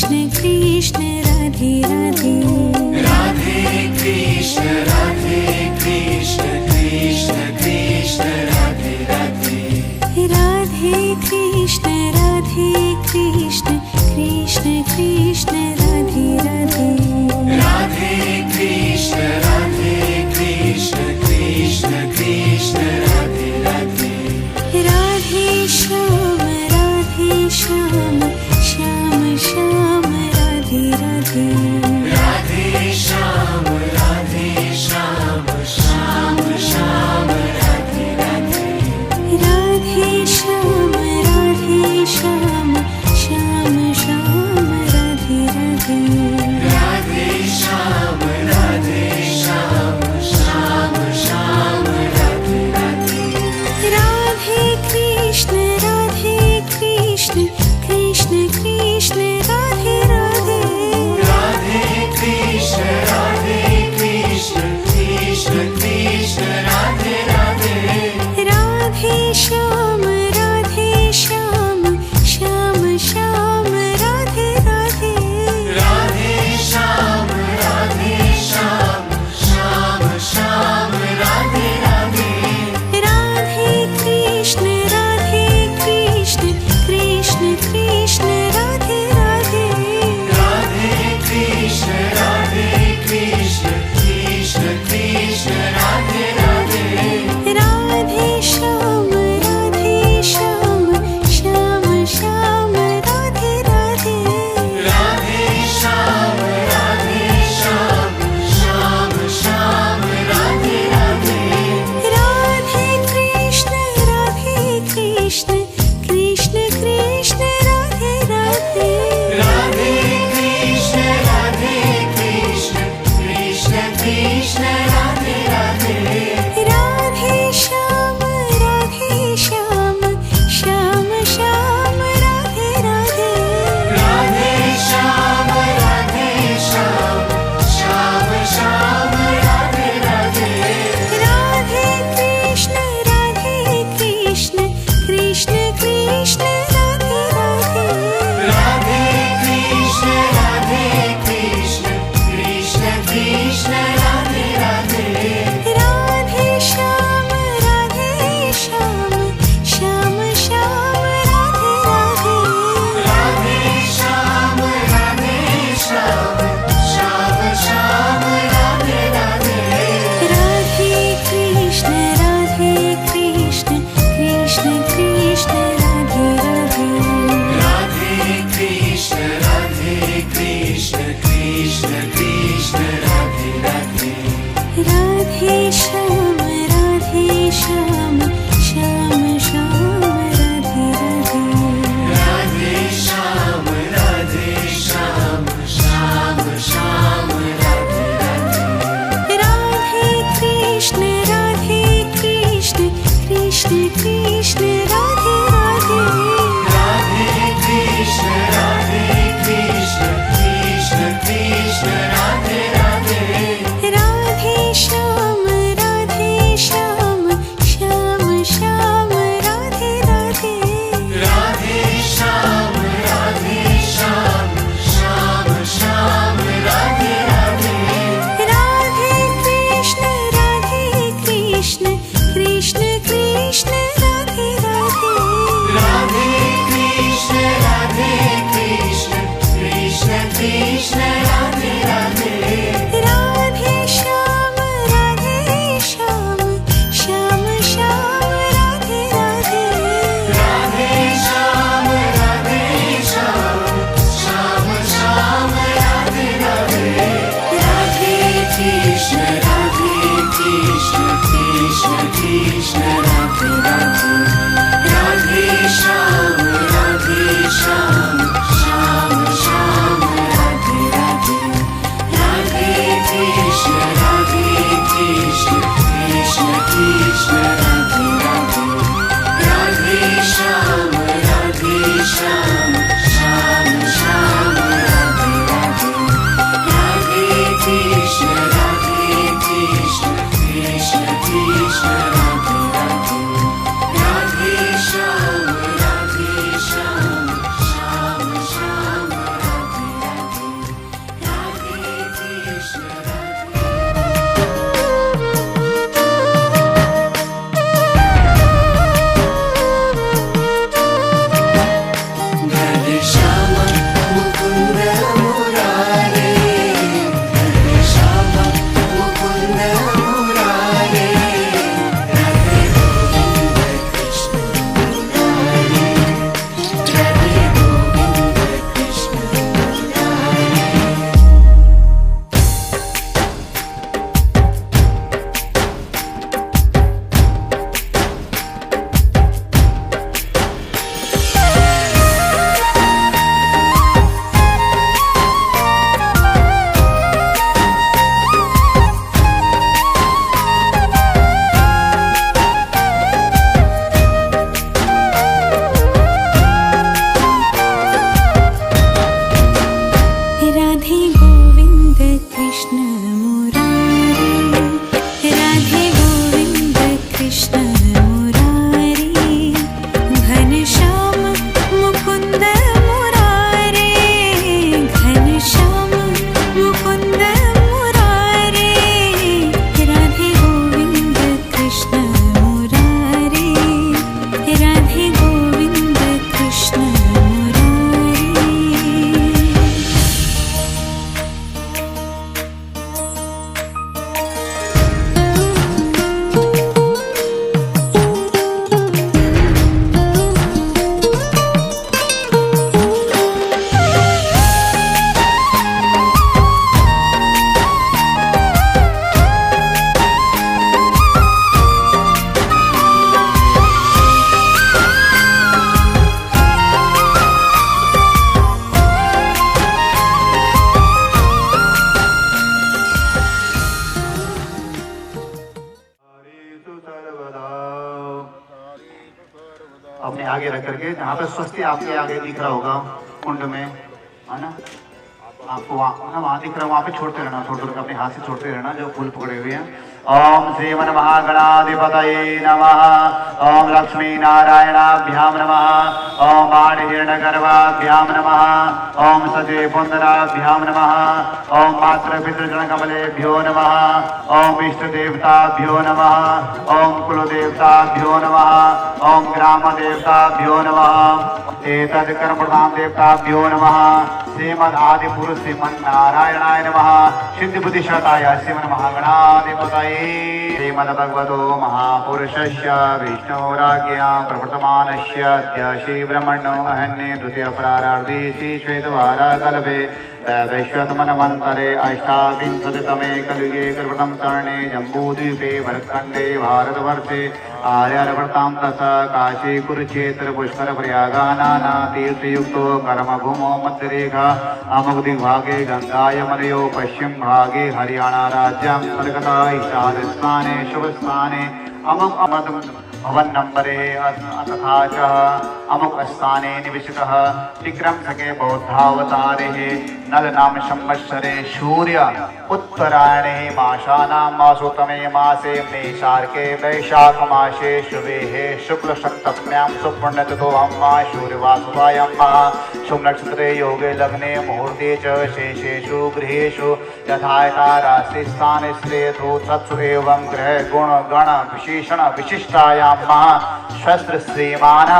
कृष्ण कृष्ण राधे राधे। राधे कृष्ण कृष्ण कृष्ण राधे राधे। राधे कृष्ण कृष्ण कृष्ण कृष्ण राधे राधे। राधे कृष्ण कृष्ण कृष्ण राधे राधे। राधे श्याम श्याम श्याम राधे राधे। राधे श्याम श्याम श्याम राधे राधे। राधे श्याम श्याम श्याम श्याम राधे राधे। राधे श्याम श्याम श्याम राधे राधे। राधे कृष्ण कृष्ण कृष्ण कृष्ण राधे राधे। राधे कृष्ण कृष्ण कृष्ण राधे राधे। राधे श्याम श्याम श्याम श्याम राधे राधे। राधे श्याम श्याम श्याम राधे राधे। राधे कृष्ण कृष्ण कृष्ण कृष्ण राधे राधे। राधे कृष्ण कृष्ण कृष्ण राधे राधे। राधे श्याम श्याम श्याम श्याम राधे राधे। राधे श्याम श्याम श्याम राधे राधे। राधे कृष्ण कृष्ण कृष्ण कृष्ण राधे राधे। राधे कृष्ण कृष्ण कृष्ण राधे राधे। राधे श्याम श्याम श्याम श्याम राधे राधे। राधे श्याम श्याम श्याम राधे राधे। राधे कृष्ण कृष्ण कृष्ण कृष्ण राधे राधे। राधे कृष्ण कृष्ण कृष्ण राधे राधे। राधे श्याम श्याम श्याम श्याम राधे राधे। राधे श्याम श्याम श्याम राधे राधे। राधे कृष्ण कृष्ण कृष्ण कृष्ण राधे राधे। राधे कृष्ण कृष्ण कृष्ण राधे राधे। राधे श्याम श्याम श्याम श्याम राधे राधे। राधे श्याम श्याम श्याम राधे राधे। राधे कृष्ण कृष्ण कृष्ण राधे राधे। राधे कृष्ण कृष्ण राधे राधे। राधे श्याम श्याम श्याम श्याम राधे राधे। राधे श्याम श्याम श्याम राधे राधे। राधे कृष्ण कृष्ण कृष्ण कृष्ण कृष्ण मुरारी घनश्याम मुकुन्द मुरारे घनश्याम मुकुन्द मुरारे राधे गोविन्द कृष्ण मुरारे राधे गोविन्द कृष्ण मुरारे। अपने आगे रख करके जहाँ पे स्वस्ति आपके आगे दिख रहा होगा कुंड में, है ना, आपको वहाँ दिख रहा है, वहाँ पे छोड़ते रहना, छोड़ करके अपने हाथ से छोड़ते रहना जो फूल पकड़े हुए हैं। ओम श्रीमन महागणाधिपतये नमः। ओम लक्ष्मी नारायणाभ्यां नमः। ओम बाणहिरण्यगर्भाभ्यां नमः। ओम सजे पुंदराभ्यां नमः। ओम मातृपितृगणकमलेभ्यो नमः। ओम इष्ट देवताभ्यो नमः। ओम कुलदेवताभ्यो नमः। ओम ग्राम देवताभ्यो नमः। एतद् कर्मप्रधान देवताभ्यो नमः। श्रीमद् आदि पुरुष श्रीमन् नारायणाय नमः। सिद्धि बुद्धि शताय श्रीमन् महागणाधिपतये श्रीमद्भगवतो महापुरुषस्य विष्णोराज्ञया प्रवर्तमानस्य अद्य श्रीब्रह्मणो अहन्ये द्वितीय प्रारार्धे श्रीश्वेतवाराकल्पे वैश्वतमन्वन्तरे अष्टाविंशतितमे कलियुगे कृतं कर्णे जम्बूद्वीपे भरतखण्डे भारतवर्षे आर्यावर्तां तथा काशी कुरुक्षेत्र पुष्कर प्रयागानाना तीर्थयुक्तो कर्मभूमो मध्यरेखा अमुक दिग्भागे गंगा यमुनयो पश्चिम भागे हरियाणा राज्यान्तर्गता ईशानस्थाने शुभस्थाने अमुक अमद भवन नंबरे तथा च अमुक स्थाने निविष्टः विक्रम सके बौद्धावतारे नल नाम संवत्सरे सूर्य उत्तरायणे मासानां मासोत्तमे मासे मेषार्के वैशाख मासे शुभे शुक्ल सप्तम्यां सुपुण्यतिथोऽम्मा सूर्यवासुवायम्मा शुभ नक्षत्रे योगे लग्ने मुहूर्ते च शेषेषु गृहेषु यथा यथा राशि स्थाने स्थितो तत्सु एवं ग्रह गुण गण विशेषण विशिष्टायां शस्त्र श्रीमान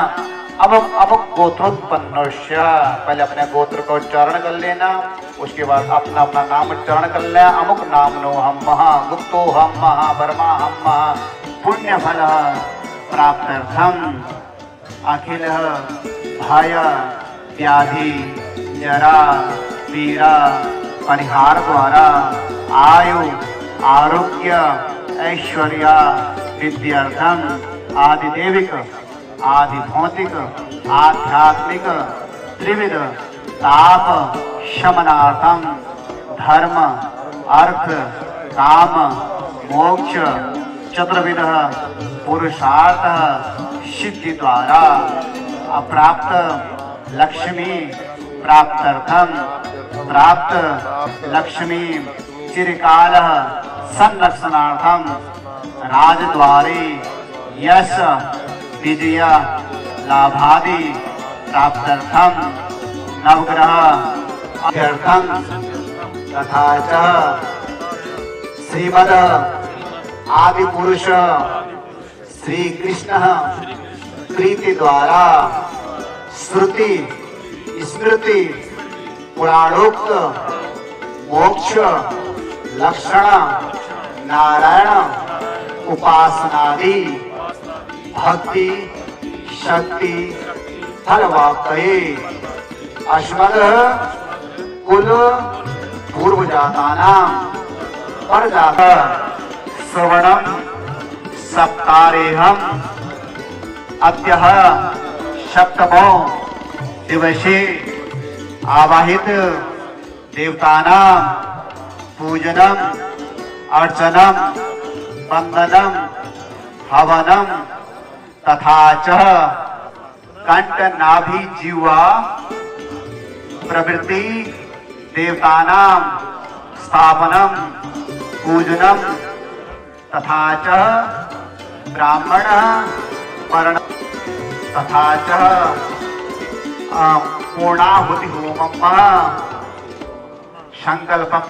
अमुक अमुक गोत्रोत्पन्नस्य। पहले अपने गोत्र को उच्चारण कर लेना, उसके बाद अपना अपना नाम उच्चारण कर लेना। अमुक नाम नो हम महा गुप्तो हम महा वर्मा हम महा पुण्य फल प्राप्त्यर्थम अखिल भय व्याधि जरा पीड़ा परिहार द्वारा आयु आरोग्य ऐश्वर्य विद्यार्थम आदिदेविक आदि भौतिक आध्यात्मिक त्रिविध ताप शमनार्थम धर्म अर्थ काम मोक्ष चतुर्विध पुरुषार्थ सिद्धि द्वारा अप्राप्त लक्ष्मी प्राप्त्यर्थम प्राप्त लक्ष्मी चिरकाल संरक्षणार्थम राजद्वारे यश विजय लाभादि प्राप्त्यर्थम नवग्रह अभ्यर्थम तथा च श्रीमद् आदि पुरुष श्री कृष्ण प्रीति द्वारा श्रुति स्मृति पुराणोक्त मोक्ष लक्षण नारायण उपासनादि भक्ति शक्ति फलवाप्तये अस्मद् कुल पूर्व जातानां परजात श्रवणं सप्तारेहम् अद्यः सप्तमो दिवसे आवाहित देवतानां पूजनम अर्चनम वंदनम हवनम तथा च कंठ नाभि जीवा प्रवृत्ति देवतानां स्थापनम पूजनम तथा च ब्राह्मण वर्ण तथा च पूर्णाहुति होमम संकल्पम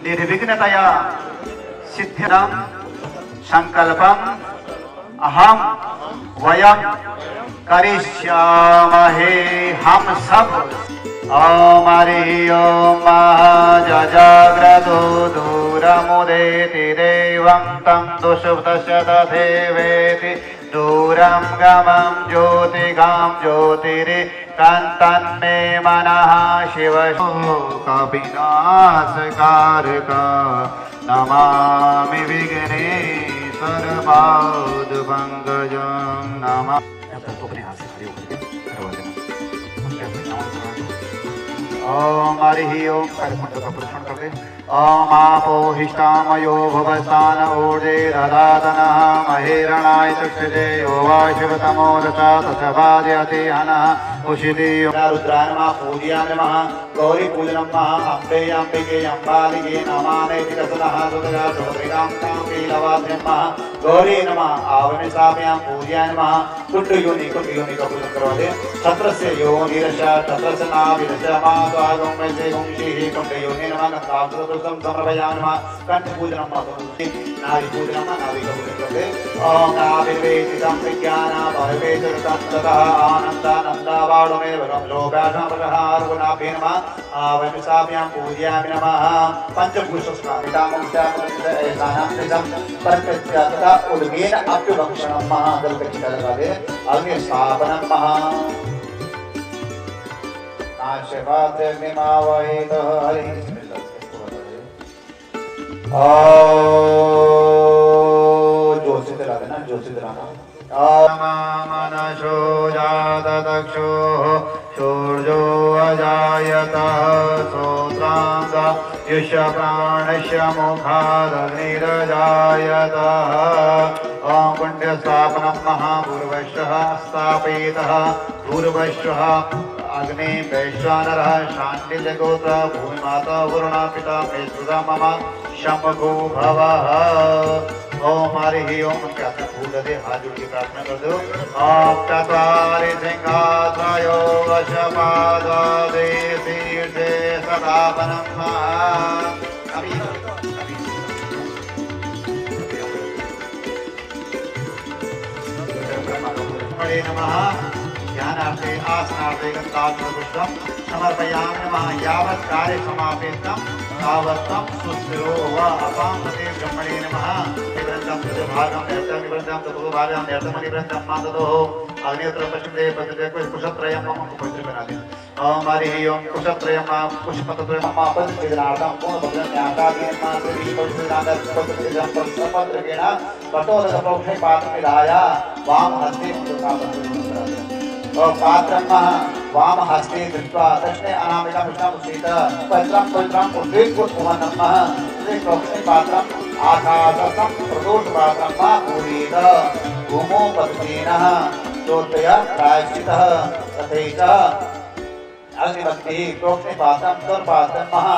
निर्विघ्नतया सिद्धिदं संकल्पम अहम वयम करिष्यामहे हम सब। ओम हरि ओम जजाग्रतो दूरमुदेति देवं तं दुष्टस्य तथैवेति दूरं गमं ज्योतिगां ज्योतिरिकान्तन्मे मनः शिव कपिनाशकारक नमामि विघ्नेश्वर पादपङ्कजं नमः। अपने हाथ से खड़े होकर के करवा देना। ओम हरि ओम कर्मंड का प्रदर्शन कर दे। ओम आपो हिष्टामयो भवस्तान ऊर्जे ददातनः महेरणाय चक्षुषे यो वा शिवतमो रसा तथवाद्यते हनः उषिति रुद्राय नमः पूजयामि नमः गौरी पूजनं नमः अम्बे अम्बिके अम्बालिके नमामि कसनः सुतगा सुभद्रिकां कीलवाद्यं नमः गौरी नमः आवमे साभ्यां पूजयामि नमः कुंड योनि का पूजन करवा दे। छत्रस्य योनिरशा छत्रस्य नाभिरशा मात्वागं में से गुंशीहि कुंड योनि नमः गन्धाक्षरपुष्पं समर्पयामि नमः कंठ पूजनं नमः नाभि पूजनं नमः नाभि का पूजन कर दे। ओम नाभिर्वेदितं विज्ञानं भवेतुर्तं ततः आनन्दानन्दावाडुमे वरं लोकाशामरहारुणाभे नमः आवमे साभ्यां पूजयामि नमः पंचभूषस्कामितामंशामृतैसानां परमेत्या तथा उद्गेन अप्युभक्षणं महा गलकचिता लगा दे। अग्नि स्थापनं महा नाशपात्रग्निमावहित हरि जोशी दिला देना जोशी दिलाना। मनशो जात दक्षो शूर्जो अजायत श्रोत्रांग युष्य प्राणस्य मुखादग्निरजायत। ओम पुण्य स्थापनं महापूर्वश्वः स्थापयितः पूर्वश्वः अग्नि वैश्वानरः शाण्डिल्यगोत्र भूमिमाता वरुणा पिता मेसुदा मम शम्भो भवः। ओम हरि ओम उनके हाथ में फूल दे हाथ जोड़ के प्रार्थना कर दो। ओम चत्वारि सिंहासयो वशपादे शीर्षे सदापनं अभी नमः ध्यानार्थे आसनार्थे गन्धाक्षरपुष्पं समर्पयामि नमः। यावत् कार्य समापेतं तावत् तं सुस्थिरो वा अपां पते ब्रह्मणे नमः। निवृत्तं भागं नेत्रं निवृत्तं ततो भागं नेत्रं निवृत्तं माततो अग्निहोत्र पश्चिमे पतिते कुशत्रयं मम पवित्र बना दे। ओम हरि ओम कुशत्रयं पुष्पत्रयं मम पवित्रनार्थं पूर्णभद्रं न्यासादीन मासरि पवित्रनाथं पवित्रजं पवित्रकेण कठोरक प्रोक्षे पात्रमिदाय वाम हस्ते पात्रं वाम हस्ते धृत्वा दक्षिणे अनामिकां विष्णुमुसीत पवित्रं पवित्रं उद्वेगपूर्वं प्रोक्षे पात्रम् आकाशं प्रदोषपात्रं मा पूरयेत। भूमौ पतितेनः चोत्तय प्रायश्चितः तथैव अग्निभक्तिः प्रोक्षे पात्रं तत्पात्रं महा।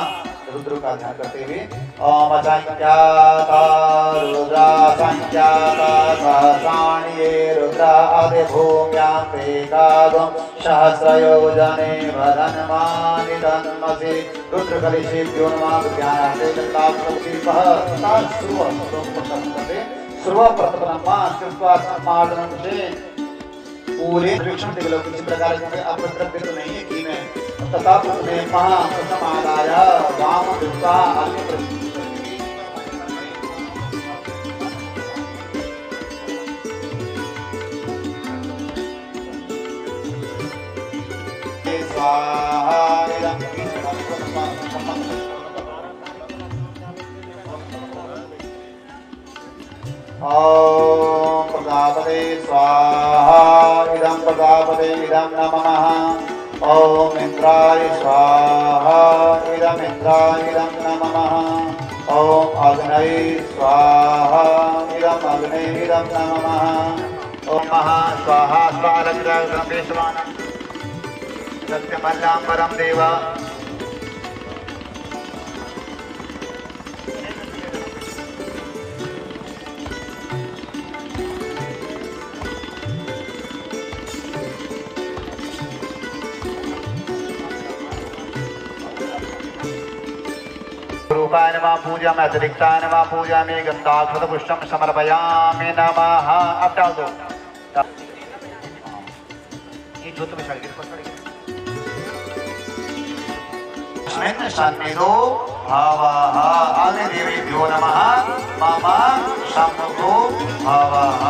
रुद्र का ध्यान करते हुए ओम संख्याता रुद्रा संख्याता सहस्राण्ये रुद्रा आदि भूम्यां ते कागं सहस्रयोजने वदनमानि तन्मसि रुद्रकलिशेभ्यो नमः। ज्ञानार्थे दत्तात्मशिल्पः तथा सर्वप्रथमं कृत्वा सम्मार्जनं से पूरे वीक्षण दिलो किसी प्रकार के अपद्रव्य तो नहीं है कि में तथा उसने महासमादाय वाम दुर्गा अग्नि स्वाहा ओम प्रजापते स्वाहा इदं प्रजापते इदं नमः। ओम इंद्राय स्वाहा इदं इंद्राय इदं नमः। ओम अग्नये स्वाहा इदं अग्नये इदं नमः। ओम महा स्वाहा स्वारग्रमेश्वानं सत्यमल्लाम्बरं देवा रूपाय नमः पूजामि अतिरिक्ताय नमः पूजामि गन्धाक्षतपुष्पं समर्पयामि नमः। अब डाल दो ये ज्योत में शायद अस्मिन् सन्निधो भवः अग्निदेवेभ्यो नमः मम सम्मुखो भवः।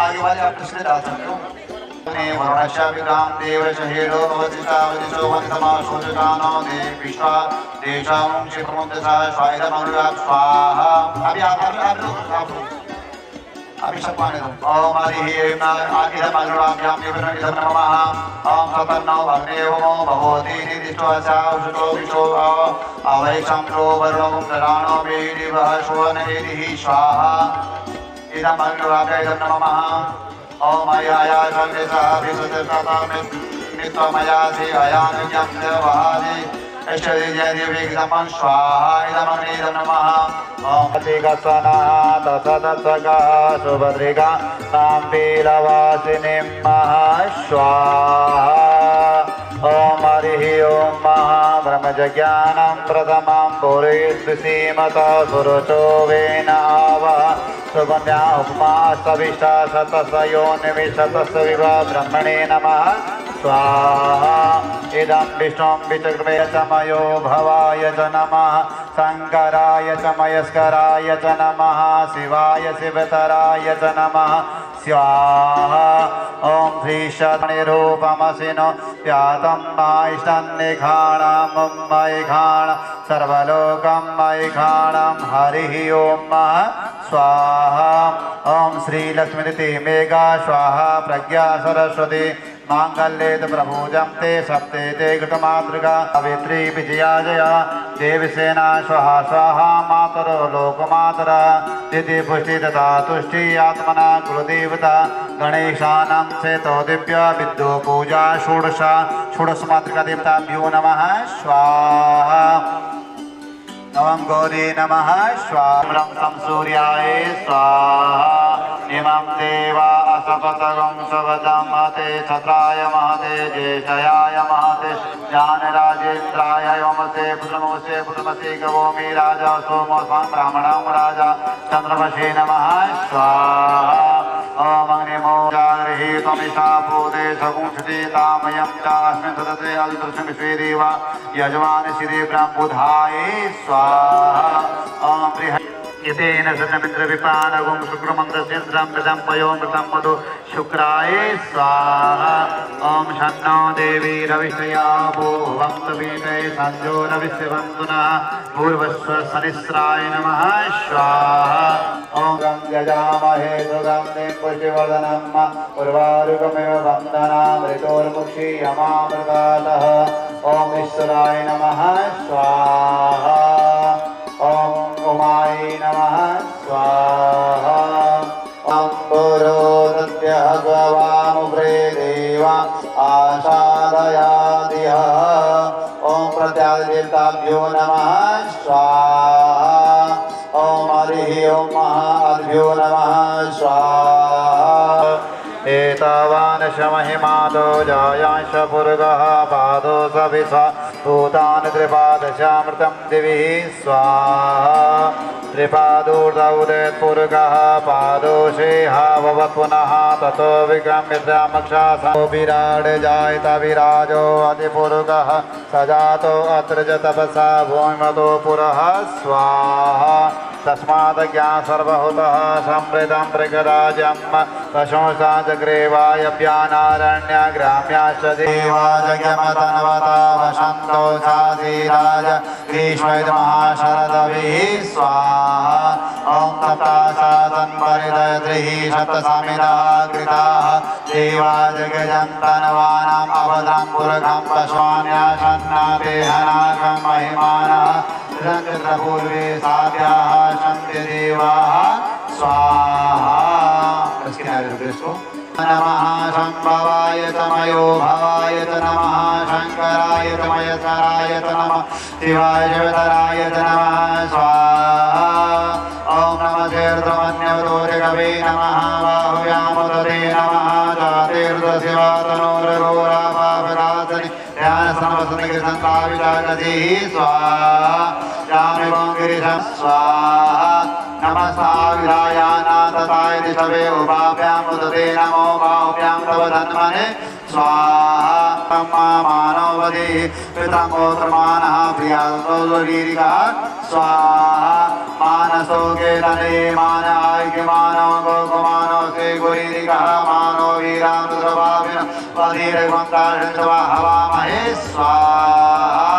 आगे वाले आप दूसरे डाल सकते हो। वरुणस्य विग्रहं देवस्य हेडो भवतिष्ठावतिसो वन्तमाशोचकानो देविष्वा देशां क्षिप्रमुद्दसा स्वायुधमनुरात् स्वाहा। अभी आप लोग अभी सब पाने दो। ओम हरिः आदिरम् अनुराभ्यां निवृणितं नमः। ओम सतन्नो अग्नेवमो भवति निदिष्टवसा उषतो विशो अवैषं लो वरुणो प्रणानो वेदिवः सुवनेदिः स्वाहा। इदम् अनुराभ्यां नमः। ओम अयाया सर्वेशः विसुततमित्वमयासि अयानुज्ञं देवहादि ऐश्वर्यदेवीगमं स्वाहा। इदमग्निदं नमः। ओम प्रतिगसनः तसदसगः सुभद्रिका ताम्बीलवासिनीं स्वाहा। ओम हरिः ओम महाब्रह्मज्ञानं प्रथमं पुरीश्रीमतः सुरुचो वेन आवः सुकन्या उपमा सविष्टा शतसयो निमिषतस्य विवा ब्रह्मणे नमः स्वाहा। इदं विष्णुं विचक्रमे च मयो भवाय च नमः शङ्कराय च मयस्कराय च नमः शिवाय शिवतराय च नमः स्वाहा। ओम श्रीशनिरूपमसिनो व्यातं मायिष्टन्निखाणं मयिखाण सर्वलोकं मयिखाणं हरिः ओम स्वाहा। ओम श्री लक्ष्मीति मेघा स्वाहा प्रज्ञा सरस्वती मांगल्येत प्रभुजं ते सप्ते ते घटमातृका सावित्री विजया जया देवसेना स्वाहा स्वाहा मातरो लोकमातरा दिति पुष्टि तथा तुष्टि आत्मना कुलदेवता गणेशानां चेतो दिव्या विद्यो पूजा षोडशा षोडशमातृका देवताभ्यो नमः स्वाहा। नमः गौरी नमः स्वाहा। सूर्याय स्वाहा। इमं देवा असपतगं सवतं महते छत्राय महते ज्येष्ठयाय महते ज्ञानराजेन्द्राय योमसे पुत्रमोसे पुत्रमसे गवोमि राजा सोमो स्वां ब्राह्मणं राजा चन्द्रमसे नमः स्वाहा। ओम अग्निमो जागृहि त्वमिषा पूते सगुंसति तामयं चास्मिन् सदते अदिदृशं विश्वे देवा यजमान श्री ब्रह्मबुधाय स्वाहा। ओम यतेन सतमिन्द्र विपानगुं शुक्रमङ्गलचन्द्रं मृतं पयोमृतं मधु शुक्राय स्वाहा। ओम शन्नो देवी रविश्रया भुवं तवीते संजो रविश्रवन्तुनः पूर्वस्व सनिस्राय नमः स्वाहा। ओम गं यजामहे सुगन्धिं पुष्टिवर्धनं उर्वारुकमिव वन्दनामृतोर्मुक्षीयमामृतातः। ओम ईश्वराय नमः स्वाहा। ओम उमाय नमः स्वाहा। ओम पुरोदत्यः गवामुग्रे देवा आशादयादिह। ओम प्रत्यादिदेवताभ्यो नमः स्वाहा। ओम हरिः ओम महाभ्यो नमः स्वाहा। एतावान् शमहिमादो जायांश पुरुगः पादो सविसा भूतान् त्रिपादशामृतं दिवि स्वाहा। त्रिपादोर्धौदेत्पुरुगः पादोषेहा भवत् पुनः ततो विक्रम्यमक्षासो विराड जायत विराजो अधिपुरुगः सजातो अत्र च तपसा भूमिमतो पुरः स्वाहा। तस्मात् ज्ञान सर्वहुतः समृद्धं मृगराजं प्रशंसा जग्रेवायभ्यानारण्य ग्राम्याश्च देवा जगमतनवता वसन्तो साधीराज ग्रीष्मैर्महाशरदभिः स्वाहा। ओम सप्ताशातन्परिदयद्रिः शतसमिदः कृताः देवा जगजन्तनवानाम् अभद्रं पुरखं पश्वान्यासन्नादेहनाकं महिमानः पूर्वे साध्याः सन्ति देवाः स्वाहा। नमः शम्भवाय तमयो भवाय नमः शंकराय तमयसराय नमः शिवाय शिवतराय नमः स्वाहा। ओम नमः तीर्थमन्यवतोरिकवे नमः बाहुव्यामुदते नमः जातीर्थ शिवातनोरघोरा पापनाशनि ध्यान सर्वसन्निकृतं स्वाविजागति स्वाहा रामेवं गिरिशं स्वाहा नमस्ताविधायानाथताय ऋषभे उपाभ्यां उदते नमो बाहुभ्यां तव धन्मने स्वाहा ब्रह्मा मानवदे पितामोत्रमानः प्रियासोदरीरिकः स्वाहा मानसो केतने मानाय्य मानो गोगमानो से गुरीरिकः मानो वीरामृतभाविन पधिरवन्ताशवा हवामहे स्वाहा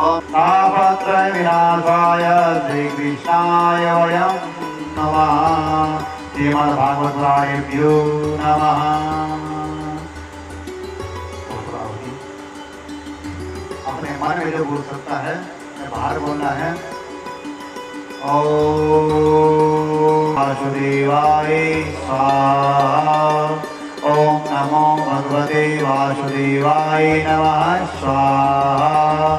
ॐ तापत्रय विनाशाय श्रीकृष्णाय वयं नमः श्रीमद्भागवताभ्यो नमः अपने मन में जो बोल सकता है बाहर बोलना है ओम वासुदेवाय स्वाहा ओम नमो भगवते वासुदेवाय नमः स्वाहा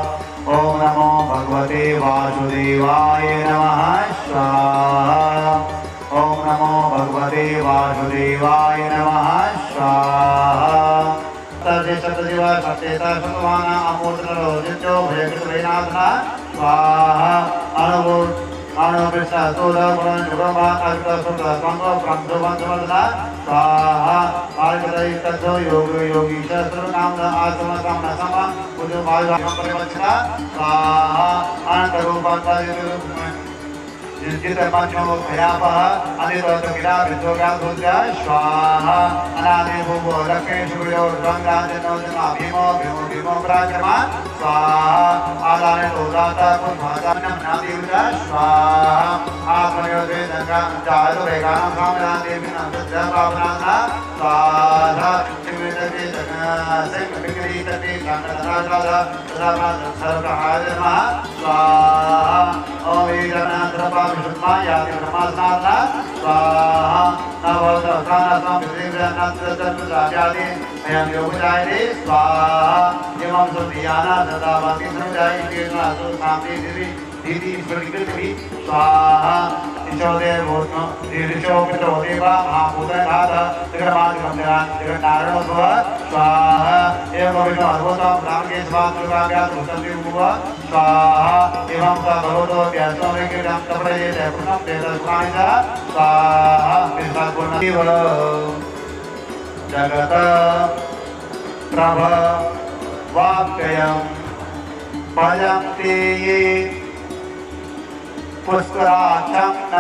ओम नमो भगवते वासुदेवाय नमः स्वाहा ओम नमो भगवते वासुदेवाय नमः स्वाहा तर्जे सतदिवा सत्यता सत्वाना अमूर्तरो जित्यो भयकृतवेनाथना स्वाहा अणुवो अणुकृष्ण तोदपुरं जुगमा अष्टसुत संगो ब्रह्मवंशवदना स्वाहा पार्वती तत्व योग योगी सहस्रनाम आत्म कामना समा बुद्धि भाव परिवचना स्वाहा अनंत रूपं जित पंचो भयापः अनिरोध गिरा विद्योगा धोत्या स्वाहा अनादि भूभो रक्षे सूर्यो रंगाजनो जना भीमो भीमो भीमो पराक्रमा स्वाहा आदाने तोदाता कुंभाता नमनादि विदा स्वाहा आत्मयोगे जंगा जायु रेगानां कामना देवी नंदस्य पावनाना स्वाहा शिवदे जगना सिंह बिगड़ी तटे गंगाधरा सदा सर्वहाय नमः स्वाहा ओम वीरनाथ विष्णुमाया ब्रह्मस्नाथा स्वाहा नवोदसानसं विद्यानाथतत्त्वजाति अयं योगजायते स्वाहा एवं सुधियाना सदावति संजायते नासु शांति दिवि दीदी ईश्वरीकृति स्वाहा ईशोदे भूतो ईशोकृतो देवा महाभूतनाथ त्रिगमादिगंधरान त्रिगनारायणोद्भव स्वाहा एवं विष्णु अद्भुतं रामके स्वात्मकाव्यात् भूतन्ति भुव स्वाहा एवं स भगवतो व्यासोमेकिरं तपडये जयपुरं तेजस्वानि च स्वाहा विश्वात्पूर्णदेव जगत प्रभ वाप्ययं भजन्ति ये पुष्कराक्षं न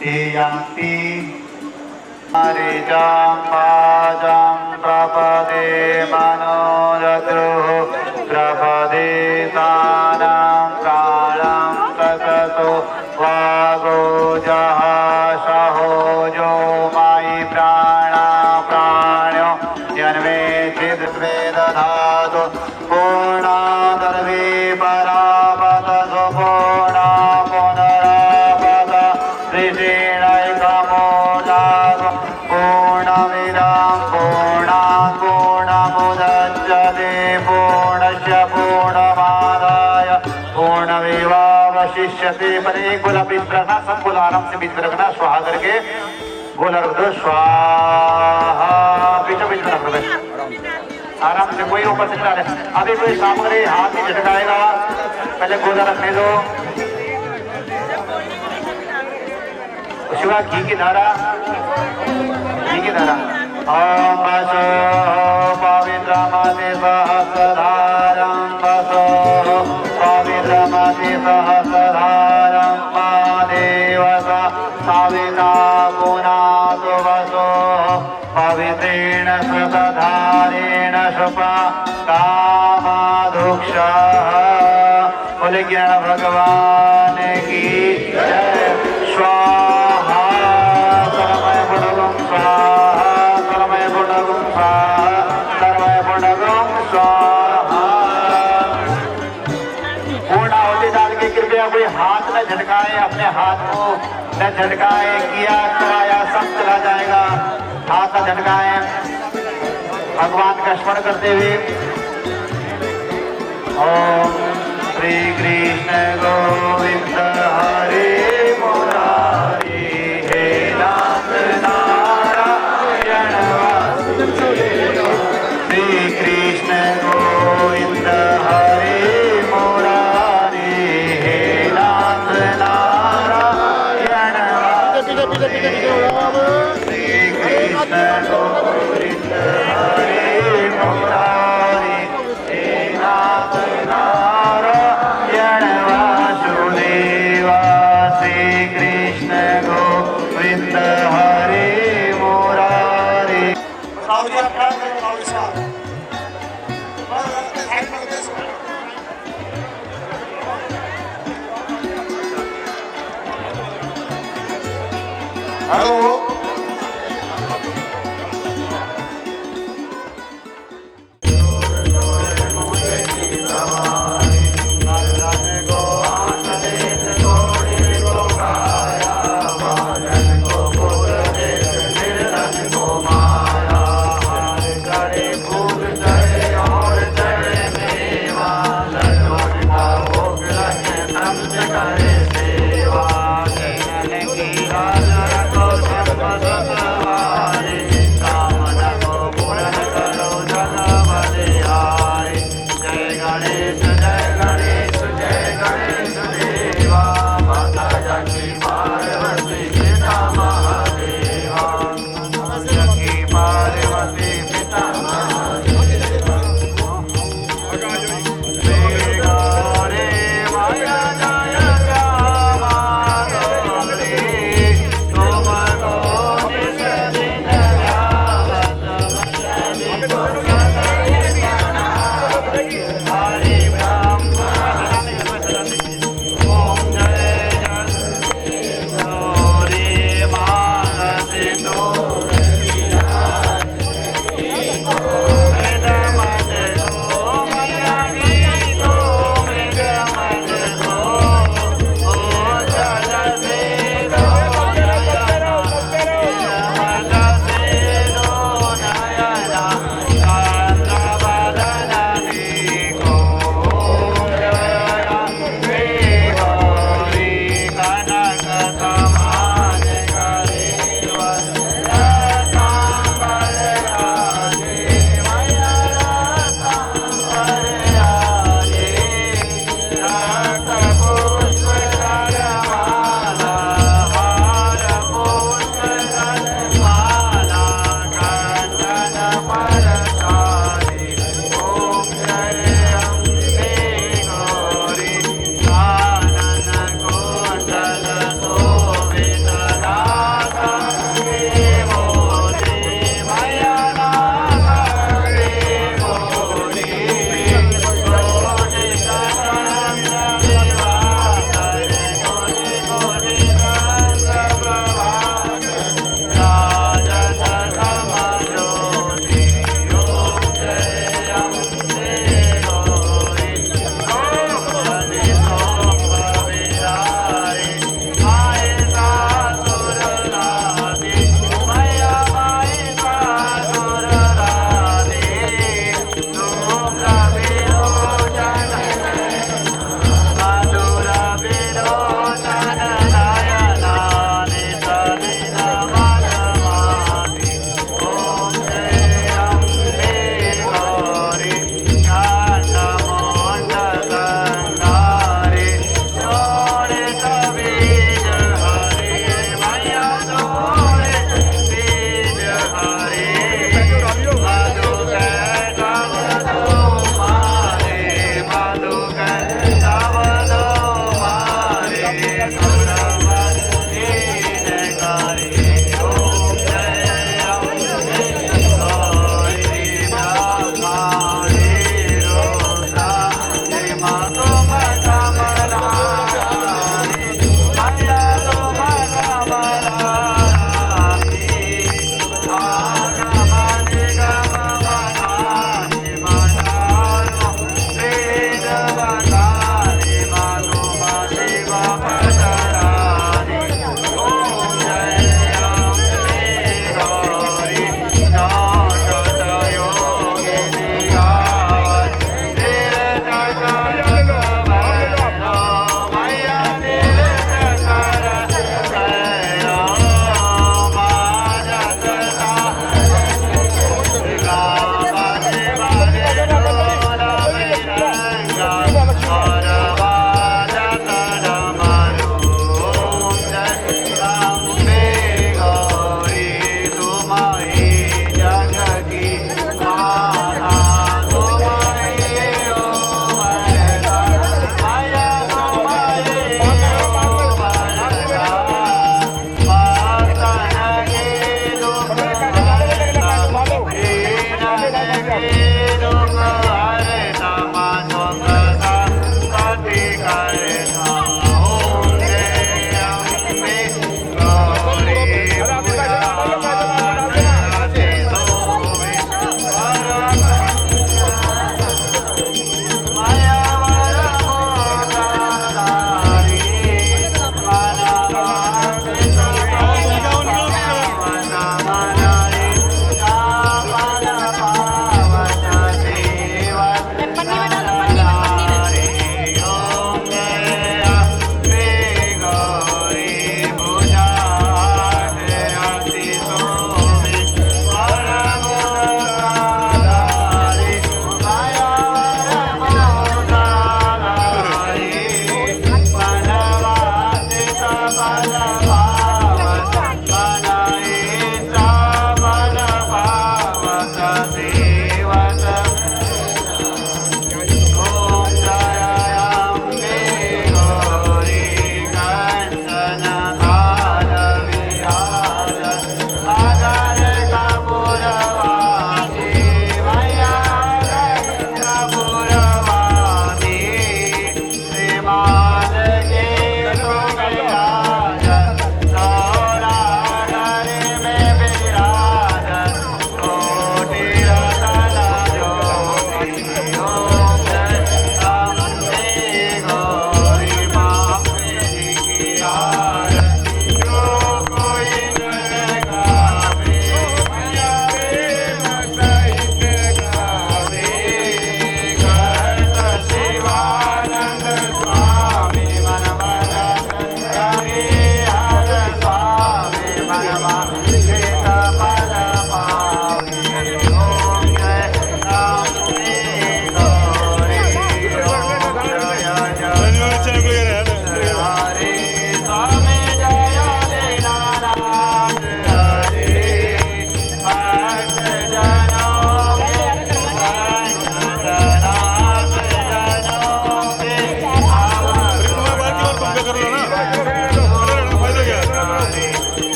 ते यान्ति हरिजां वाजां प्रपदे मनोरद्रुः प्रपदे तानां प्राणां तततो वागो जहाशहोजो मयि प्राणा प्राण्यो जन्मे चिद्वेदधातु पूर्णादर्वे परापद सुपूर्णा पुनरापद त्रिशेणैकमूलाग पूर्णमिदं पूर्णात् पूर्णमुदच्यते पूर्णस्य पूर्णमादाय पूर्णमेवावशिष्यते परे कुलपित्रघ्न संकुलारं से पितृघ्न स्वाहा करके गोलर्ध स्वाहा पीछे पीछे रख दो आराम से कोई ऊपर से चला ले अभी कोई सामग्री हाथ में झटकाएगा पहले गोला रखने दो उसके बाद घी की धारा ओम बसो पवित्रमति सहस्रधारं बसो पवित्रमति सहस्रधारं मा देवस सविता पुनातु वसो पवित्रेण श्रुतधारेण शुपा कामाधुक्षः बोले ज्ञान भगवान की जय स्वाहा सर्वमय पुण्यगुं स्वाहा सर्वमय पुण्यगुं स्वाहा सर्वमय पुण्यगुं स्वाहा पूर्णाहुति डाल के कृपया कोई हाथ न झटकाए अपने हाथ को न झटकाए किया कराया सब चला जाएगा हाथ न झटकाए भगवान का स्मरण करते हुए ओम श्री कृष्ण गोविंद हरे मुरारी हे नाथ नारायण श्री कृष्ण जय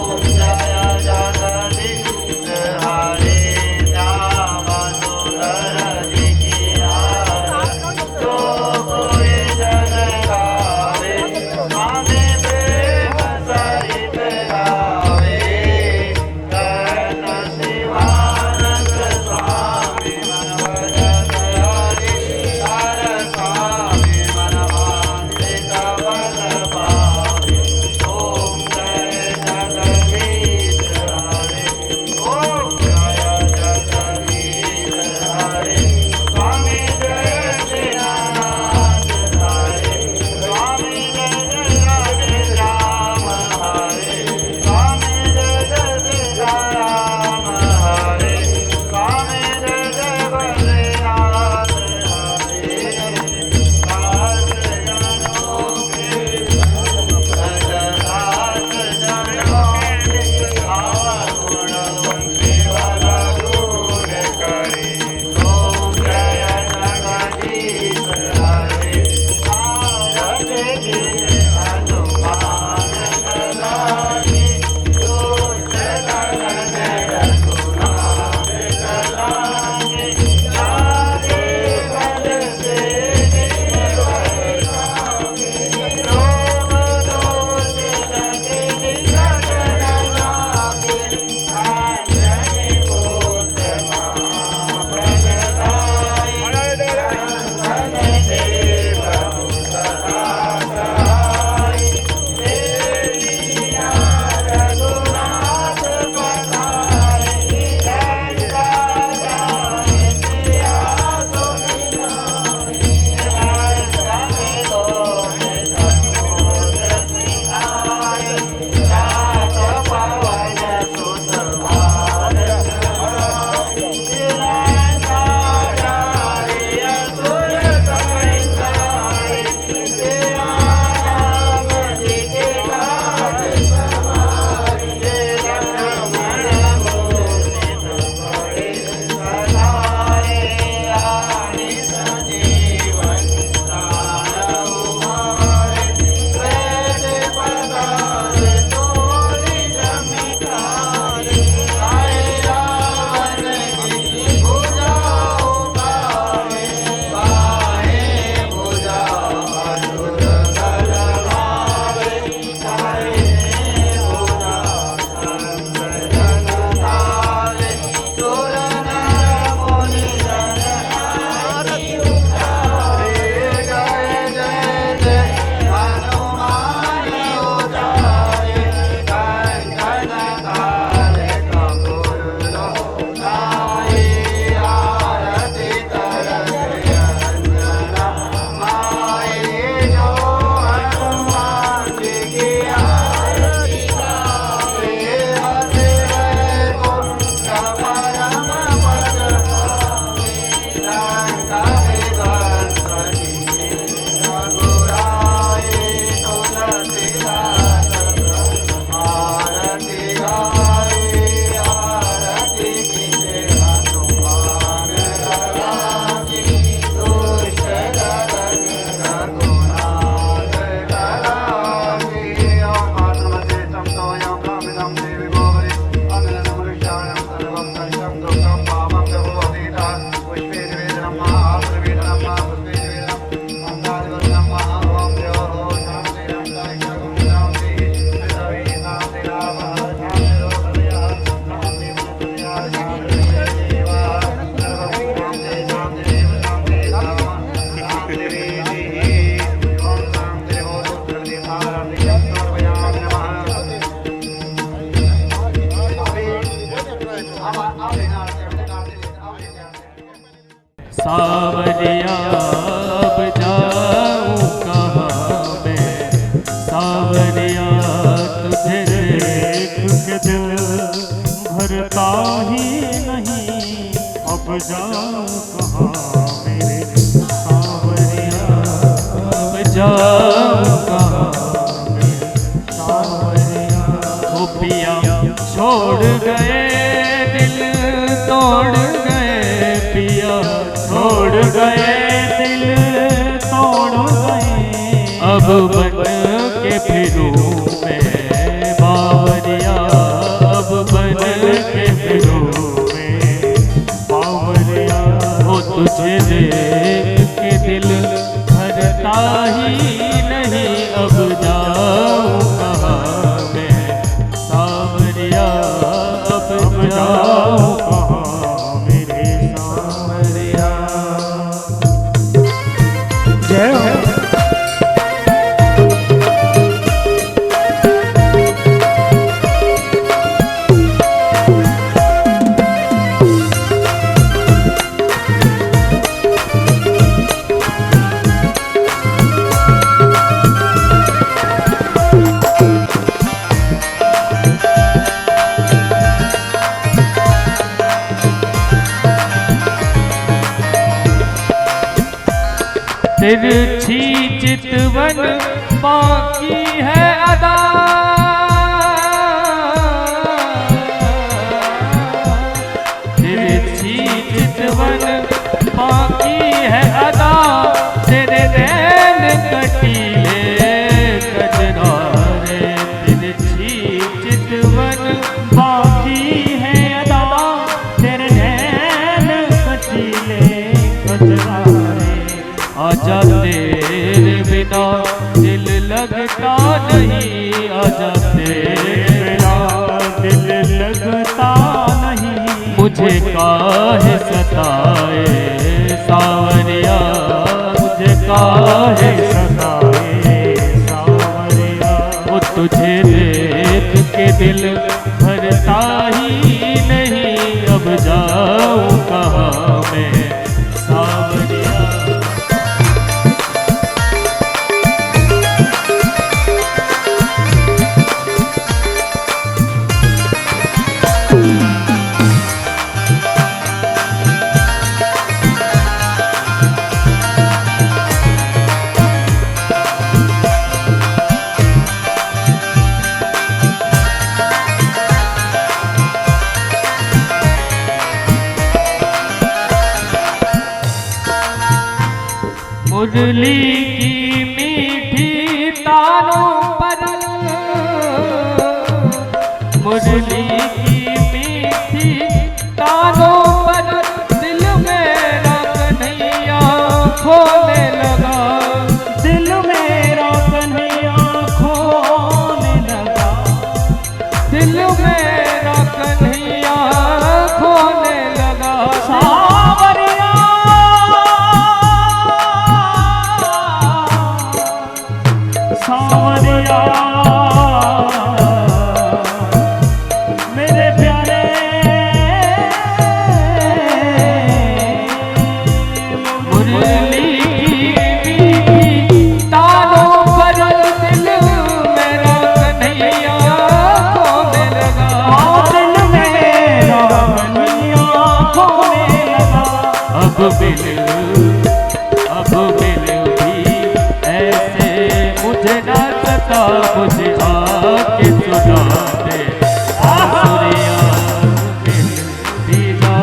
Om सावरिया अब जाऊं कहाँ मैं, सावरिया तुझे देख के दिल भरता ही नहीं, अब जाऊं कहाँ मेरे सावरिया, अब जाऊं कहाँ मेरे सावरिया। वो पिया छोड़ गए दिल तोड़ गए, पिया छोड़ गए दिल तोड़ गए, अब बन के फिरूं मैं बावरिया, अब बन के फिरूं मैं बावरिया। वो तुझे देख के दिल भरता ही नहीं, अब जाऊं कहाँ मैं सावरिया, अब जाऊं कहाँ मेरे सावरिया। जय हो। तिरछी चितवन बाकी है अदा, तिरछी चितवन बाकी है अदा, तेरे नैन कटीले कजरारे, तिरछी चितवन बाकी है अदा, तेरे नैन कटीले कजरारे। आजा तेरे बिना दिल लगता नहीं, आजा तेरे बिना दिल लगता नहीं, मुझे काहे सताए सावरिया, मुझे काहे सताए सावरिया। वो तुझे देख के दिल भरता ही नहीं, अब जाऊं कहाँ मैं सावरिया। मुरली की मीठी तानों पर, मुरली की मीठी तानों पर, दिल मेरा कन्हैया खोने लगा, दिल मेरा कन्हैया खोने लगा, दिल मेरा कन्हैया खोने लगा। सावरिया सावरिया मेरे प्यारे, मुरली की तानों पर, दिल मेरा कन्हैया खोने लगा, दिल मेरा कन्हैया खोने लगा। अब बिल भी ऐसे मुझे ना सता, मुझे आके सुना दे सावरिया, दीदा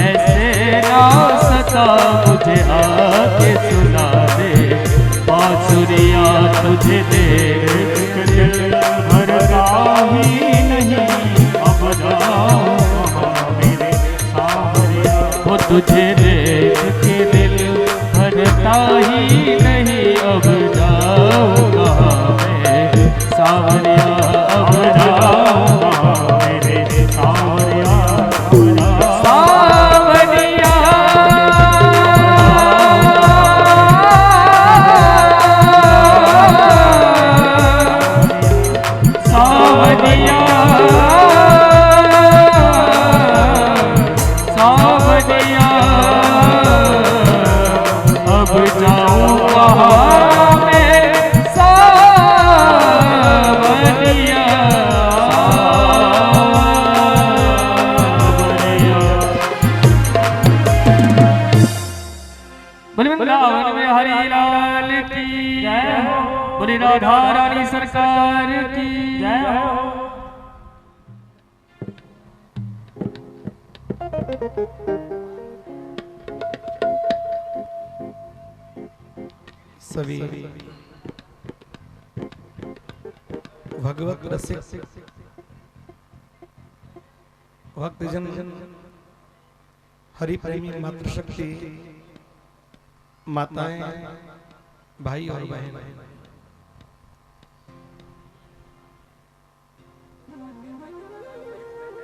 ऐसे ना सता, मुझे आके सुना दे बांसुरिया। तुझे देख के दिल भरता ही नहीं, अब जाऊं कहाँ मेरे सावरिया। वो तुझे देख के दिल भरता ही नहीं, अब जाऊं कहाँ मैं सावरिया, अब जाऊं कहाँ मेरे सावरिया। सावरिया सावरिया सावरिया राधा रानी सरकार की जय हो। सभी भगवत रसिक भक्तजन, हरि प्रेमी मातृशक्ति माताएं, भाई और बहन,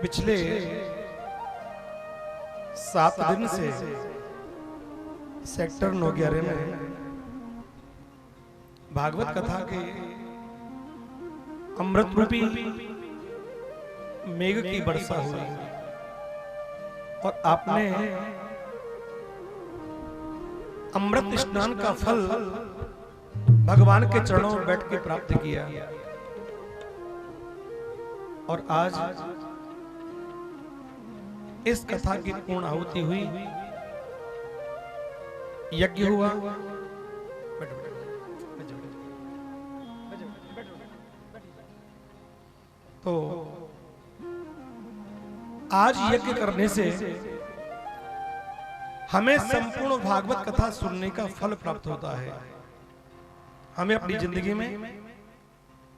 पिछले 7 दिन से सेक्टर 9/11 में भागवत कथा के अमृत रूपी मेघ की वर्षा हुई और आपने अमृत स्नान का फल भगवान के चरणों में बैठ के प्राप्त किया। और आज इस कथा की पूर्ण आहुति हुई, यज्ञ हुआ। तो आज यज्ञ करने से हमें संपूर्ण भागवत कथा सुनने का फल प्राप्त होता है। हमें अपनी जिंदगी में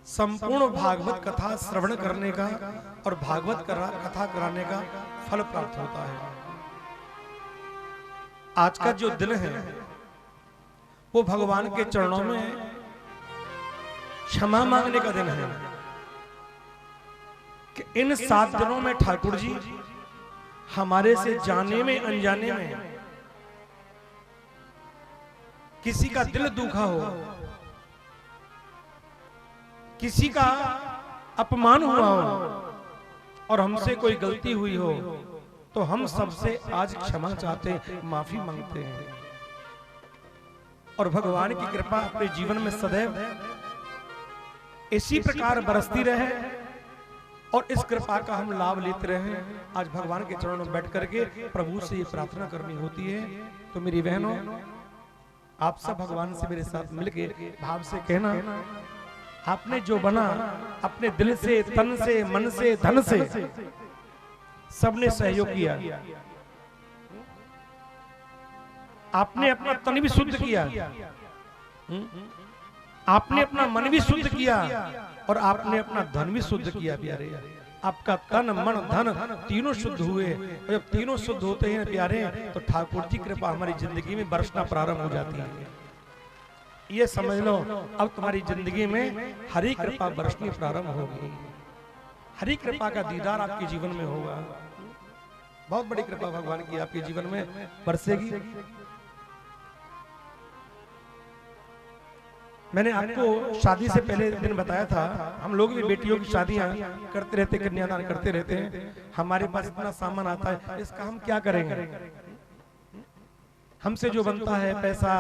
संपूर्ण भागवत कथा श्रवण करने का और भागवत कथा कराने का फल प्राप्त होता है। आज का जो दिन है वो भगवान के चरणों में क्षमा मांगने का दिन है कि इन 7 दिनों में ठाकुर जी हमारे से जाने में अनजाने में किसी का दिल दुखा हो, किसी का अपमान हुआ हो और हमसे कोई गलती हुई हो तो हम सबसे आज क्षमा चाहते हैं, माफी मांगते हैं। और भगवान की कृपा अपने जीवन में सदैव इसी प्रकार बरसती रहे और इस कृपा का हम लाभ लेते रहे। आज भगवान के चरणों में बैठ करके प्रभु से ये प्रार्थना करनी होती है। तो मेरी बहनों, आप सब भगवान से मेरे साथ मिलके भाव से कहना, आपने जो बना अपने दिल से, तन से, मन से, धन से सबने सहयोग किया। आपने अपना तन भी शुद्ध किया, आपने अपना मन भी शुद्ध किया और आपने अपना धन भी शुद्ध किया। प्यारे, आपका तन, मन, धन तीनों शुद्ध हुए। और जब तीनों शुद्ध होते हैं प्यारे, तो ठाकुर जी कृपा हमारी जिंदगी में बरसना प्रारंभ हो जाती है। ये समझ लो, अब तुम्हारी जिंदगी में हरि कृपा बरसनी प्रारंभ होगी। हरि कृपा का दीदार आपके जीवन में होगा। बहुत बड़ी कृपा भगवान की आपके जीवन में बरसेगी। मैंने आपको शादी से पहले दिन बताया था, हम लोग भी बेटियों की शादियां करते रहते, कन्यादान करते रहते हैं। हमारे पास इतना सामान आता है, इसका हम क्या करेंगे? हमसे जो बनता है पैसा,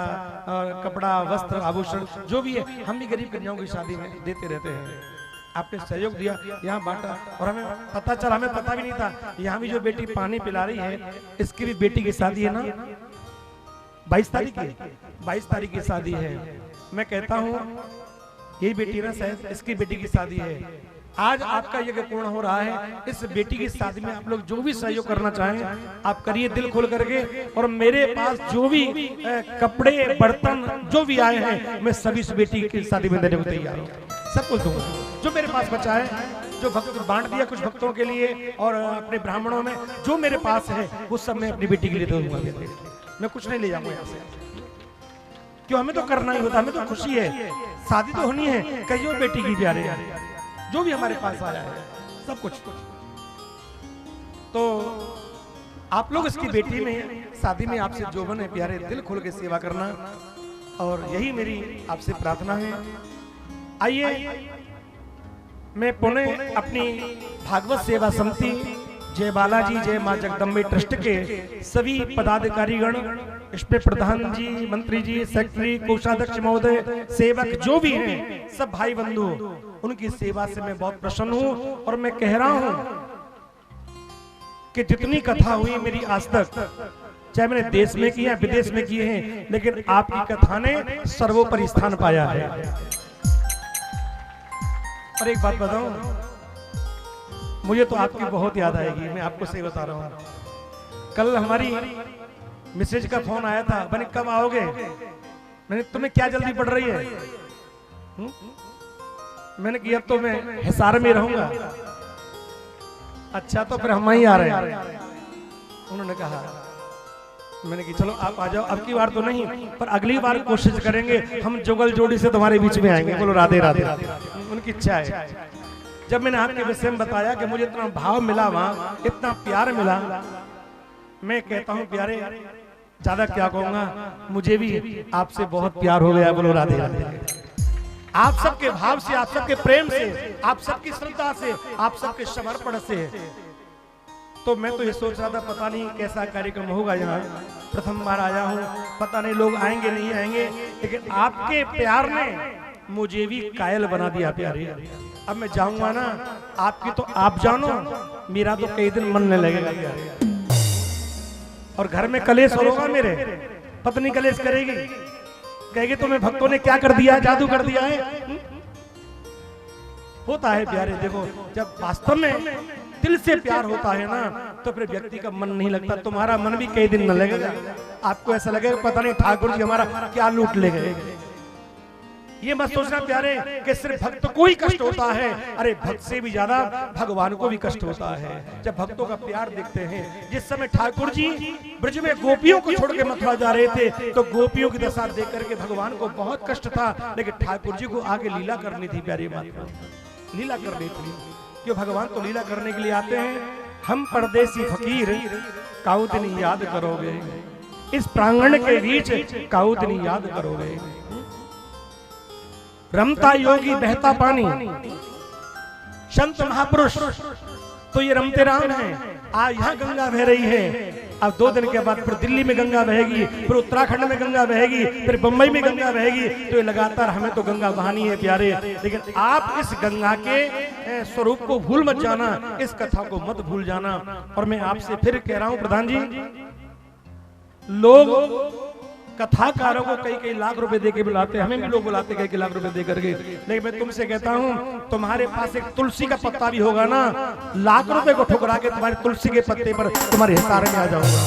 कपड़ा, वस्त्र, आभूषण जो भी है, हम भी गरीब कन्याओं की शादी में देते रहते हैं। आपने सहयोग दिया, यहाँ बांटा और हमें पता चला, हमें पता भी नहीं था। यहाँ भी जो बेटी पानी पिला रही है, इसकी भी बेटी की शादी है ना, 22 तारीख की, 22 तारीख की शादी है। मैं कहता हूँ यही बेटी ना, शायद इसकी बेटी की शादी है। आज आपका यज्ञ पूर्ण हो रहा है। इस बेटी की शादी में आप लोग जो भी सहयोग करना चाहें आप करिए दिल खोल करके। और मेरे पास जो भी कपड़े, बर्तन जो भी आए हैं, मैं सभी इस बेटी की शादी में देने को तैयार हूँ। सब कुछ दूंगा जो मेरे पास बचा है। जो भक्त बांट दिया कुछ भक्तों के लिए और अपने ब्राह्मणों में जो मेरे पास है वो सब मैं अपनी बेटी के लिए दूंगा। मैं कुछ नहीं ले जाऊंगा यहाँ से, क्यों? हमें तो करना ही होता, हमें तो खुशी है, शादी तो होनी है। कहियो बेटी की प्यारे, जो भी हमारे पास आया है सब कुछ। तो आप लोग इसकी बेटी में शादी में आपसे जो बने प्यारे, दिल खोल के सेवा करना, और यही मेरी आपसे प्रार्थना है। आइए मैं पुनः अपनी भागवत सेवा समिति जय बालाजी जय मां जगदम्बे ट्रस्ट के सभी पदाधिकारीगण, इसमें प्रधान जी, मंत्री जी, सेक्रेटरी, कोषाध्यक्ष महोदय, सेवक जो भी हैं, सब भाई बंधु, उनकी सेवा से मैं बहुत प्रसन्न हूं। और मैं कह रहा हूं कि जितनी कथा हुई मेरी आज तक, चाहे मैंने देश में की है, विदेश में किए हैं, लेकिन आपकी कथा ने सर्वोपरि स्थान पाया है। और एक बात बताऊं, मुझे तो आपकी बहुत याद आएगी, मैं आपको सही बता रहा हूँ। कल हमारी मिसेज का फोन आया था, मैंने कब आओगे, मैंने तुम्हें क्या जल्दी पड़ रही है? मैंने कि अब तो मैं हिसार में रहूंगा। अच्छा तो फिर हम ही आ रहे हैं। उन्होंने कहा, मैंने कि चलो आप आ जाओ, अब की बार तो नहीं पर अगली बार कोशिश करेंगे, हम जुगल जोड़ी से तुम्हारे बीच में आएंगे। बोलो राधे राधे। उनकी इच्छा है। जब मैंने आपके विषय में बताया कि मुझे इतना भाव मिला, वहां इतना प्यार मिला, मैं कहता हूं प्यारे, ज्यादा क्या कहूंगा, मुझे भी आपसे बहुत प्यार हो गया। बोलो राधे राधे। आप सबके भाव से, आप सबके प्रेम से, आप सबकी श्रद्धा से, आप सबके समर्पण से, तो मैं तो ये सोच रहा था पता नहीं कैसा कार्यक्रम होगा यहाँ। प्रथम बार आया हूँ, पता नहीं लोग आएंगे नहीं आएंगे, लेकिन आपके प्यार ने मुझे भी कायल बना दिया प्यारे। अब मैं जाऊंगा ना, आपकी तो आप जानो, मेरा तो कई दिन मन नहीं लगेगा प्यारे। और घर में कलेश होगा, मेरे पत्नी कलेश करेगी, कहेगी तुम्हें भक्तों ने क्या कर दिया, जादू कर दिया है। होता है प्यारे, देखो जब वास्तव में दिल से प्यार होता है ना, तो फिर व्यक्ति का मन नहीं लगता। तुम्हारा मन भी कई दिन न लगेगा, आपको ऐसा लगेगा पता नहीं ठाकुर जी हमारा क्या लूट ले गए। ये मत सोचना प्यारे कि सिर्फ भक्त को ही कष्ट होता है। अरे भक्त से भी ज्यादा भगवान को भी कष्ट होता है जब भक्तों का प्यार देखते हैं। जिस समय ठाकुर जी ब्रज में गोपियों को छोड़ के मथुरा जा रहे थे, तो गोपियों की दशा देख करके भगवान को बहुत कष्ट था, लेकिन ठाकुर जी को आगे लीला करनी थी प्यारी बात, लीला करनी थी। क्यों, भगवान तो लीला करने के लिए आते हैं। हम परदेसी फकीर काउतनी याद करोगे, इस प्रांगण के बीच काउतनी याद करोगे। रमता योगी बहता पानी, संत महापुरुष तो ये रमते राम हैं। आज यहाँ गंगा बह रही है, अब 2 दिन के बाद फिर दिल्ली में गंगा बहेगी, फिर उत्तराखंड में गंगा बहेगी, फिर बंबई में गंगा बहेगी। तो ये लगातार हमें तो गंगा बहानी है प्यारे। लेकिन आप इस गंगा के स्वरूप को भूल मत जाना, इस कथा को मत भूल जाना। और मैं आपसे फिर कह रहा हूं प्रधान जी, लोग कथाकारों को कई लाख रुपए देके बुलाते हैं, हमें भी लोग बुलाते कई लाख रुपए दे करके। लेकिन मैं तुमसे कहता हूं, तुम्हारे पास एक तुलसी का पत्ता भी होगा ना, लाख रुपए को ठुकरा के तुम्हारे तुलसी के पत्ते पर तुम्हारे हिसार में आ जाऊंगा।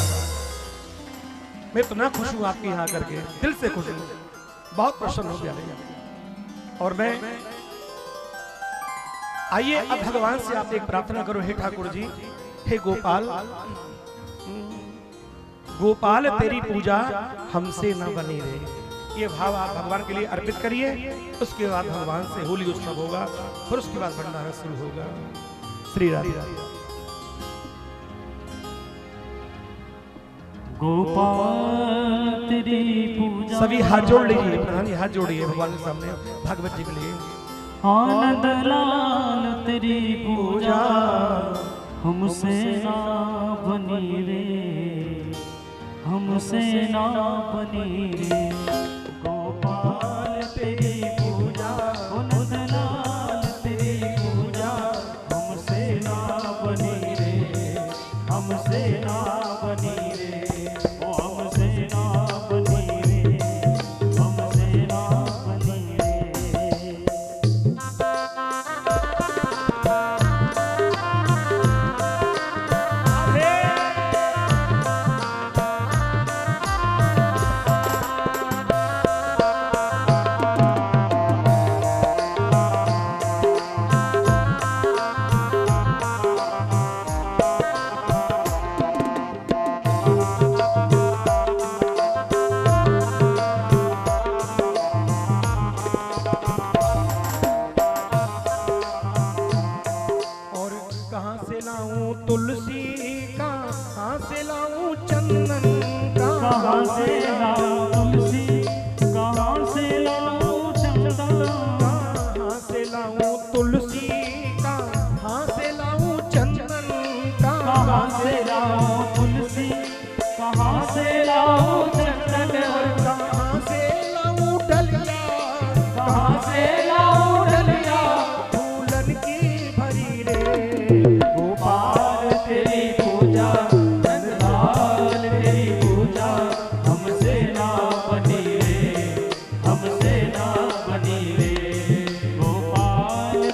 मैं इतना खुश हूं आपके यहाँ करके, दिल से खुश हूं, बहुत प्रसन्न हो गया। और मैं आइए अब भगवान से आप एक प्रार्थना करो, हे ठाकुर जी, हे गोपाल, गोपाल तेरी पूजा हमसे न बनी रहे। ये भाव आप भगवान के लिए अर्पित करिए। उसके बाद भगवान से होली उत्सव होगा, फिर उसके बाद भंडारा शुरू होगा। श्री राधे। गोपाल तेरी पूजा, सभी हाथ जोड़ लीजिए, प्रधान जी हाथ जोड़िए भगवान के सामने भागवत जी के लिए। आनंद लाल तेरी पूजा हमसे ना बनी रे, हमसे ना बनी रे। गोपाल तेरी पूजा, आनंद लाल तेरी पूजा हमसे ना बनी रे, हमसे ना बनी रे, ओ हमसे ना बनी रे, हमसे ना बनी रे।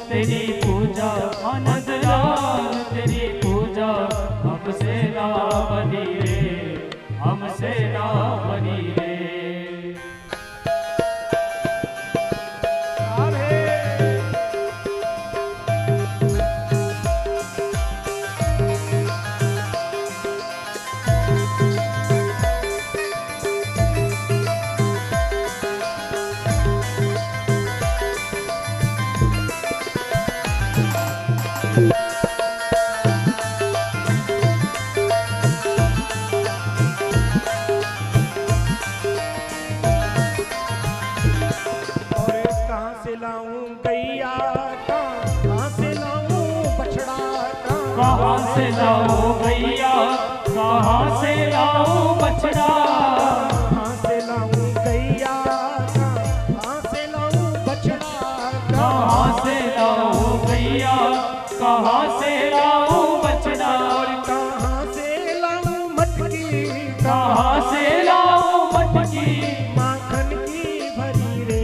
तेरी कहाँ से लाऊं गैया, कहाँ से लाऊं बछड़ा, कहाँ से लाऊं गैया, कहाँ से लाऊं बछड़ा, कहाँ से लाऊं गैया, कहाँ से लाऊं बछड़ा, और कहाँ से लाऊं मटकी, कहाँ से लाऊं मटकी, माखन की भरी रे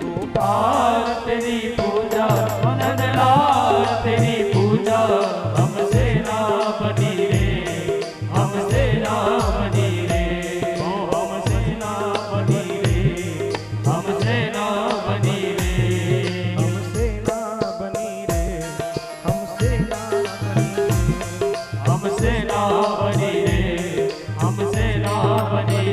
गोपाल तेरी पूजा नंदलाल तेरी पूजा हमसे ना बनी रे, हमसे ना बनी रे, ओ हमसे ना बनी रे, हमसे ना बनी रे, हमसे ना बनी रे, हमसे ना बनी रे, हमसे ना बनी रे, हमसे ना बनी